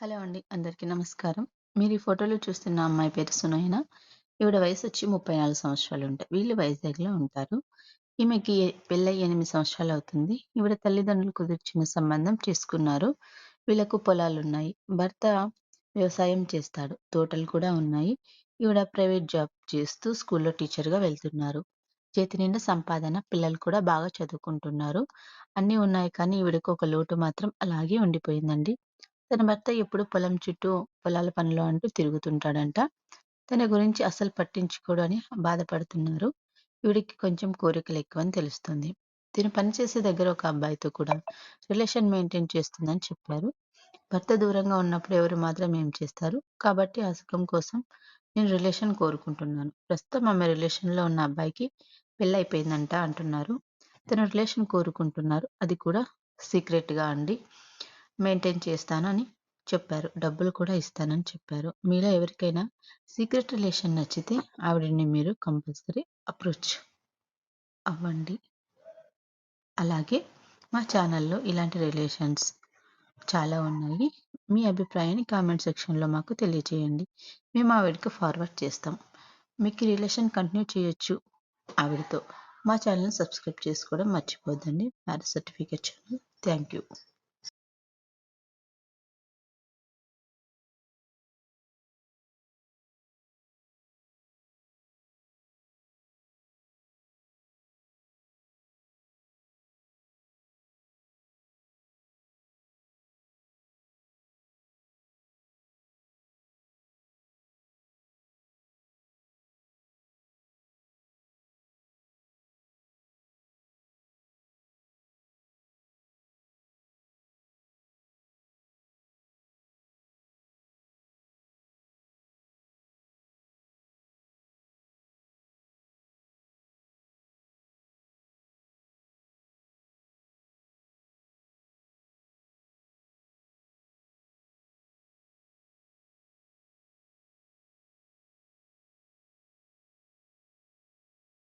Hello అండి. అందరికీ నమస్కారం. మీరు ఈ ఫోటోలో చూస్తున్న అమ్మాయి పేరు సునయన. ఈవిడ వయసొచ్చి 34 సంవత్సరాలుంటాయి. వీళ్ళు వైజాగ్‌లో ఉంటారు. ఈమెకి పెళ్ళై 8 సంవత్సరాలవుతుంది. ఈవిడ తల్లిదండ్రులు కుదిర్చిన సంబంధం చేసుకున్నారు. వీళ్ళకు పొలాలున్నాయి. భర్త వ్యవసాయం చేస్తాడు. తోటలు కూడా ఉన్నాయి. ఈవిడ ప్రైవేట్ జాబ్ చేస్తూ స్కూల్‌లో టీచర్‌గా వెళ్తున్నారు. చేతి నిండా సంపాదన. పిల్లలు కూడా బాగా చదువుకుంటున్నారు. అన్నీ ఉన్నాయి కానీ ఈవిడకు ఒక లోటు మాత్రం అలాగే ఉండిపోయిందండి. తన భర్త ఎప్పుడు పొలం చుట్టూ, పొలాల పనిలో అంటూ తిరుగుతుంటాడంట. తన గురించి అస్సలు పట్టించుకోడు అని బాధపడుతున్నారు. ఈవిడకి కొంచెం కోరికలెక్కువని తెలుస్తుంది. తిను పనిచేసే దగ్గర ఒక అబ్బాయితో కూడా రిలేషన్ మెయింటైన్ చేస్తుందని చెప్పారు. భర్త దూరంగా ఉన్నప్పుడు ఎవరు మాత్రం ఏం చేస్తారు? కాబట్టి ఆ సుఖం కోసం నేను రిలేషన్ కోరుకుంటున్నాను. ప్రస్తుతం ఆమె రిలేషన్‌లో ఉన్న అబ్బాయికి పెళ్లయిపోయిందంట అంటున్నారు. తను రిలేషన్ కోరుకుంటున్నారు. అది కూడా సీక్రెట్‌గా అండి. మెయింటైన్ చేస్తానని చెప్పారు. డబ్బులు కూడా ఇస్తానని చెప్పారు. మీలో ఎవరికైనా సీక్రెట్ రిలేషన్ నచ్చితే ఆవిడని మీరు కంపల్సరీ అప్రోచ్ అవ్వండి. అలాగే మా ఛానల్‌లో ఇలాంటి రిలేషన్స్ చాలా ఉన్నాయి. మీ అభిప్రాయాన్ని కామెంట్ సెక్షన్‌లో మాకు తెలియజేయండి. మేము ఆవిడకి ఫార్వర్డ్ చేస్తాం. మీకు ఈ రిలేషన్ కంటిన్యూ చేయొచ్చు ఆవిడతో. మా ఛానెల్‌ని సబ్స్క్రైబ్ చేసుకోవడం మర్చిపోవద్దండి. Marriage certificate channel. Thank you.